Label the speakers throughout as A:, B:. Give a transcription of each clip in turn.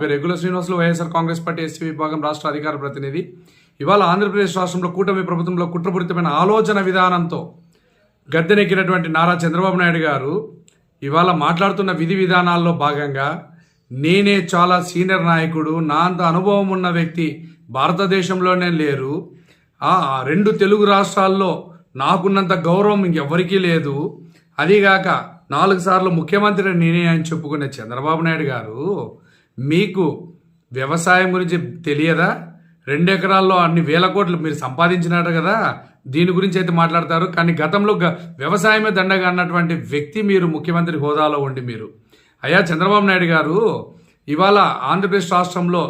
A: పేరు regular Srinivasulu, YSR Congress party SC విభాగం రాష్ట్ర అధికార ప్రతినిధి. ఇవాళ ఆంధ్రప్రదేశ్ రాష్ట్రంలో కూటమి ప్రభుత్వంలో కుట్రపూరితమైన ఆలోచన విధానంతో గద్దెనెక్కినటువంటి నారా చంద్రబాబు నాయుడు గారు ఇవాళ మాట్లాడుతున్న విధి విధానాల్లో భాగంగా నేనే చాలా సీనియర్ నాయకుడు, నా అంత అనుభవం ఉన్న వ్యక్తి భారతదేశంలోనే లేరు, ఆ 2 తెలుగు రాష్ట్రాల్లో నాకున్నంత గౌరవం ఇంకెవ్వరికీ లేదు, అదిగాక 4 సార్లు ముఖ్యమంత్రి నేనే అని చెప్పుకునే చంద్రబాబు నాయుడు గారు మీకు వ్యవసాయం గురించి తెలియదా? 2 ఎకరాల్లో అన్ని వేల కోట్లు మీరు సంపాదించినారు కదా, దీని గురించి అయితే మాట్లాడతారు. కానీ గతంలో వ్యవసాయమే దండగా అన్నటువంటి వ్యక్తి మీరు ముఖ్యమంత్రి హోదాలో ఉండి మీరు అయ్యా చంద్రబాబు నాయుడు గారు ఇవాళ ఆంధ్రప్రదేశ్ రాష్ట్రంలో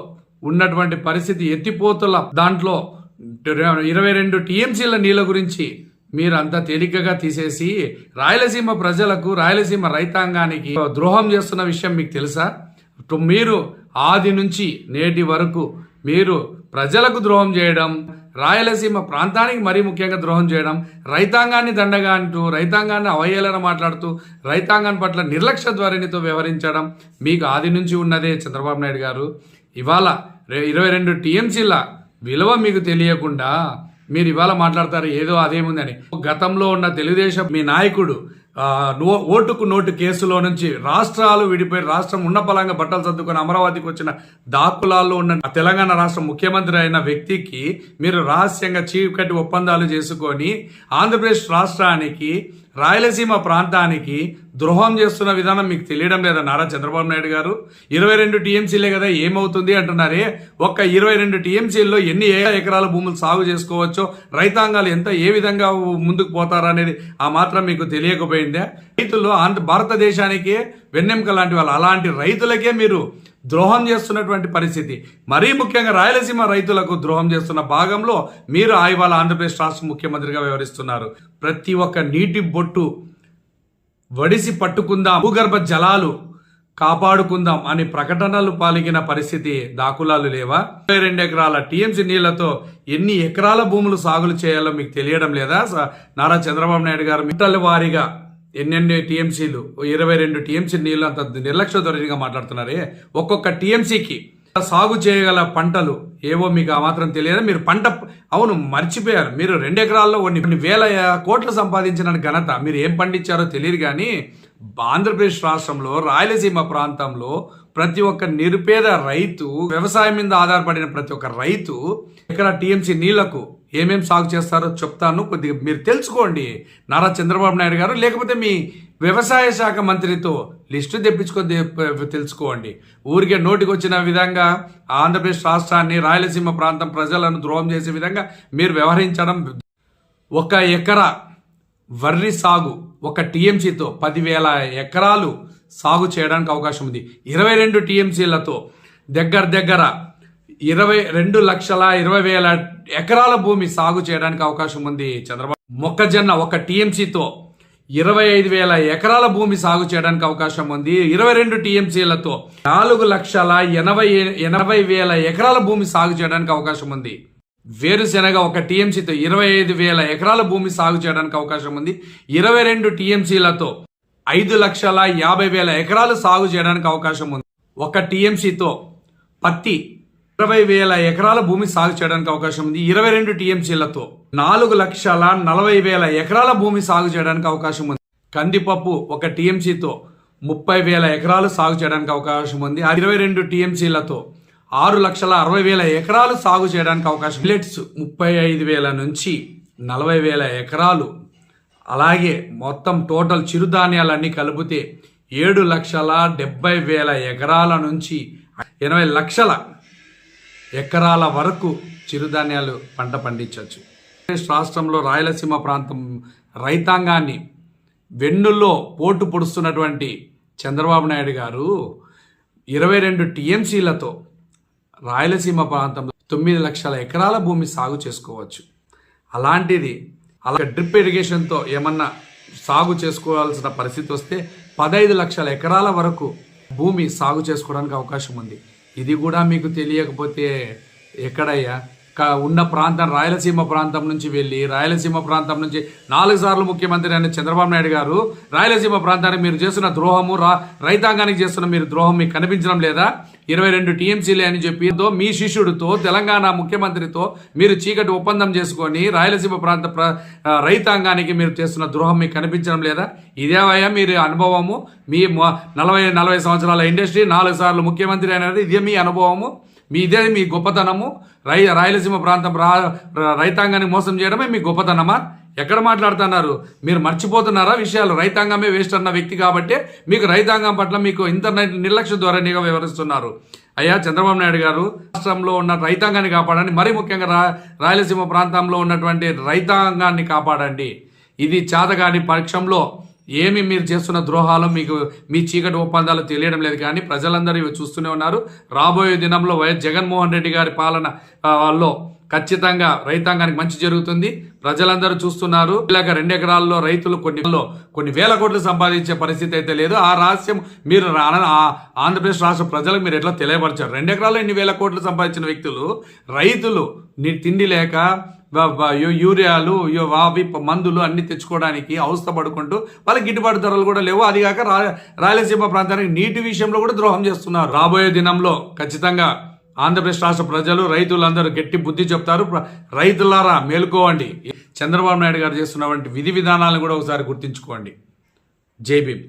A: ఉన్నటువంటి పరిస్థితి ఎత్తిపోతుల దాంట్లో 22 టీఎంసీల నీళ్ళ గురించి మీరు అంత తేలికగా తీసేసి రాయలసీమ ప్రజలకు, రాయలసీమ రైతాంగానికి ద్రోహం చేస్తున్న విషయం మీకు తెలుసా? మీరు ఆది నుంచి నేటి వరకు మీరు ప్రజలకు ద్రోహం చేయడం, రాయలసీమ ప్రాంతానికి మరీ ముఖ్యంగా ద్రోహం చేయడం, రైతాంగాన్ని దండగా అంటూ, రైతాంగాన్ని అవహేళన మాట్లాడుతూ, రైతాంగాన్ని పట్ల నిర్లక్ష్య ధోరణితో వ్యవహరించడం మీకు ఆది నుంచి ఉన్నదే చంద్రబాబు నాయుడు గారు. ఇవాళ 22 టీఎంసీల విలువ మీకు తెలియకుండా మీరు ఇవాళ మాట్లాడతారు ఏదో అదేముందని. గతంలో ఉన్న తెలుగుదేశం మీ నాయకుడు ఓటుకు నోటు కేసులో నుంచి రాష్ట్రాలు విడిపోయి రాష్ట్రం ఉన్న పలంగా బట్టలు సర్దుకొని అమరావతికి వచ్చిన దాక్కులాల్లో ఉన్న తెలంగాణ రాష్ట్ర ముఖ్యమంత్రి అయిన వ్యక్తికి మీరు రహస్యంగా చీకటి ఒప్పందాలు చేసుకొని ఆంధ్రప్రదేశ్ రాష్ట్రానికి, రాయలసీమ ప్రాంతానికి ద్రోహం చేస్తున్న విధానం మీకు తెలియడం లేదా నారా చంద్రబాబు నాయుడు గారు? 22 టీఎంసీలే కదా ఏమవుతుంది అంటున్నారే. ఒక్క 22 టీఎంసీల్లో ఎన్ని ఎకరాల భూములు సాగు చేసుకోవచ్చో, రైతాంగాలు ఏ విధంగా ముందుకు పోతారనేది ఆ మాత్రం మీకు తెలియకపోయిందే? రైతులు భారతదేశానికే వెన్నెముక లాంటి వాళ్ళు, అలాంటి రైతులకే మీరు ద్రోహం చేస్తున్నటువంటి పరిస్థితి. మరీ ముఖ్యంగా రాయలసీమ రైతులకు ద్రోహం చేస్తున్న భాగంలో మీరు ఇవాళ ఆంధ్రప్రదేశ్ రాష్ట్ర ముఖ్యమంత్రిగా వ్యవహరిస్తున్నారు. ప్రతి ఒక్క నీటి బొట్టు వడిసి పట్టుకుందాం, భూగర్భ జలాలు కాపాడుకుందాం అని ప్రకటనలు పాలిగిన పరిస్థితి దాఖలాలు లేవా? 22 ఎకరాల టీఎంసీ నీళ్లతో ఎన్ని ఎకరాల భూములు సాగులు చేయాలో మీకు తెలియడం లేదా? నారా చంద్రబాబు నాయుడు గారు మిట్టల వారీగా ఎన్నెన్ని టీఎంసీలు, 22 టీఎంసీ నీళ్ళు అంత నిర్లక్ష్య ధోరణిగా మాట్లాడుతున్నారే. ఒక్కొక్క టీఎంసీకి సాగు చేయగల పంటలు ఏవో మీకు ఆ మాత్రం తెలియదు. మీరు అవును మర్చిపోయారు. మీరు 2 ఎకరాల్లో కొన్ని వేల కోట్లు సంపాదించిన ఘనత, మీరు ఏం పండించారో తెలియదు. కానీ ఆంధ్రప్రదేశ్ రాష్ట్రంలో రాయలసీమ ప్రాంతంలో ప్రతి ఒక్క నిరుపేద రైతు, వ్యవసాయం మీద ఆధారపడిన ప్రతి ఒక్క రైతు ఇక్కడ టీఎంసీ నీళ్లకు ఏమేం సాగు చేస్తారో చెప్తాను, కొద్దిగా మీరు తెలుసుకోండి నారా చంద్రబాబు నాయుడు గారు. లేకపోతే మీ వ్యవసాయ శాఖ మంత్రితో లిస్టు తెప్పించుకొని తెలుసుకోండి. ఊరికే నోటికి వచ్చిన విధంగా ఆంధ్రప్రదేశ్ రాష్ట్రాన్ని, రాయలసీమ ప్రాంతం ప్రజలను ద్రోహం చేసే విధంగా మీరు వ్యవహరించడం. 1 ఎకరా వర్రి సాగు 1 టీఎంసీతో 10,000 ఎకరాలు సాగు చేయడానికి అవకాశం ఉంది. 22 టీఎంసీలతో దగ్గర 22,20,000 ఎకరాల భూమి సాగు చేయడానికి అవకాశం ఉంది చంద్రబాబు. మొక్కజొన్న 1 టీఎంసీతో 25,000 ఎకరాల భూమి సాగు చేయడానికి అవకాశం ఉంది. 22 టీఎంసీలతో 4,80,000 ఎకరాల భూమి సాగు చేయడానికి అవకాశం ఉంది. వేరుశెనగ 1 టీఎంసీతో 25,000 ఎకరాల భూమి సాగు చేయడానికి అవకాశం ఉంది. 22 టీఎంసీలతో 5,50,000 ఎకరాలు సాగు చేయడానికి అవకాశం ఉంది. 1 టీఎంసీతో పత్తి 20,000 ఎకరాల భూమి సాగు చేయడానికి అవకాశం ఉంది. 22 టీఎంసీలతో 4,40,000 ఎకరాల భూమి సాగు చేయడానికి అవకాశం ఉంది. కందిపప్పు 1 టీఎంసీతో 30,000 ఎకరాలు సాగు చేయడానికి అవకాశం ఉంది. 22 టీఎంసీలతో 6,60,000 ఎకరాలు సాగు చేయడానికి అవకాశం. మిల్లెట్స్ 35,000 నుంచి 40,000 ఎకరాలు, అలాగే మొత్తం టోటల్ చిరుధాన్యాలన్నీ కలిపితే 7,70,000 ఎకరాల నుంచి 80 లక్షల ఎకరాల వరకు చిరుధాన్యాలు పంట పండించవచ్చు. రాష్ట్రంలో రాయలసీమ ప్రాంతం రైతాంగాన్ని వెన్నుల్లో పోటు పొడుస్తున్నటువంటి చంద్రబాబు నాయుడు గారు 22 టీఎంసీలతో రాయలసీమ ప్రాంతంలో 9 లక్షల ఎకరాల భూమి సాగు చేసుకోవచ్చు. అలాంటిది అలా డ్రిప్ ఇరిగేషన్తో ఏమన్నా సాగు చేసుకోవాల్సిన పరిస్థితి వస్తే 15 లక్షల ఎకరాల వరకు భూమి సాగు చేసుకోవడానికి అవకాశం ఉంది. ఇది కూడా మీకు తెలియకపోతే ఎక్కడయ్యా? ఉన్న ప్రాంతం రాయలసీమ ప్రాంతం నుంచి వెళ్ళి రాయలసీమ ప్రాంతం నుంచి 4 సార్లు ముఖ్యమంత్రి అయిన చంద్రబాబు నాయుడు గారు రాయలసీమ ప్రాంతానికి మీరు చేస్తున్న ద్రోహము, రైతాంగానికి చేస్తున్న మీరు ద్రోహం మీకు కనిపించడం లేదా? 22 టీఎంసీలే అని చెప్పి మీ శిష్యుడితో తెలంగాణ ముఖ్యమంత్రితో మీరు చీకటి ఒప్పందం చేసుకొని రాయలసీమ ప్రాంత రైతాంగానికి మీరు చేస్తున్న ద్రోహం మీకు కనిపించడం లేదా? ఇదేవయ్యా మీరు అనుభవము? మీ 40 సంవత్సరాల ఇండస్ట్రీ 4 సార్లు ముఖ్యమంత్రి అనేది ఇదే మీ అనుభవము? ఇదే మీ గొప్పతనము? రాయలసీమ ప్రాంతం రైతాంగాన్ని మోసం చేయడమే మీ గొప్పతనమా? ఎక్కడ మాట్లాడుతున్నారు? మీరు మర్చిపోతున్నారా విషయాలు? రైతాంగమే వేస్ట్ అన్న వ్యక్తి కాబట్టి మీకు రైతాంగం పట్ల మీకు ఇంటర్నెట్ నిర్లక్ష్య ధోరణిగా వ్యవహరిస్తున్నారు. అయ్యా చంద్రబాబు నాయుడు గారు, రాష్ట్రంలో ఉన్న రైతాంగాన్ని కాపాడండి. మరీ ముఖ్యంగా రాయలసీమ ప్రాంతంలో ఉన్నటువంటి రైతాంగాన్ని కాపాడండి. ఇది చేతగాని పక్షంలో ఏమి మీరు చేస్తున్న ద్రోహాలు మీకు మీ చీకటి ఒప్పందాలు తెలియడం లేదు. కానీ ప్రజలందరూ ఇవి చూస్తూనే ఉన్నారు. రాబోయే దినంలో వైఎస్ జగన్మోహన్ రెడ్డి గారి పాలనలో ఖచ్చితంగా రైతాంగానికి మంచి జరుగుతుంది. ప్రజలందరూ చూస్తున్నారు. ఇలాగ 2 ఎకరాల్లో రైతులు కొన్ని వేల కోట్లు సంపాదించే పరిస్థితి అయితే లేదు. ఆ రహస్యం మీరు ఆంధ్రప్రదేశ్ రాష్ట్ర ప్రజలకు మీరు ఎట్లా తెలియపరిచారు? 2 ఎకరాల్లో ఇన్ని వేల కోట్లు సంపాదించిన వ్యక్తులు, రైతులు తిండి లేక యూరియాలు మందులు అన్ని తెచ్చుకోవడానికి అవస్థ పడుకుంటూ వాళ్ళకి గిట్టుబాటు ధరలు కూడా లేవు. అది కాక రాయలసీమ ప్రాంతానికి నీటి విషయంలో కూడా ద్రోహం చేస్తున్నారు. రాబోయే దినంలో ఖచ్చితంగా ఆంధ్రప్రదేశ్ రాష్ట్ర ప్రజలు, రైతులందరూ గట్టి బుద్ధి చెప్తారు. రైతులారా మేలుకోవండి. చంద్రబాబు నాయుడు గారు చేస్తున్నటువంటి విధి విధానాలను కూడా ఒకసారి గుర్తించుకోండి. జై భీమ్.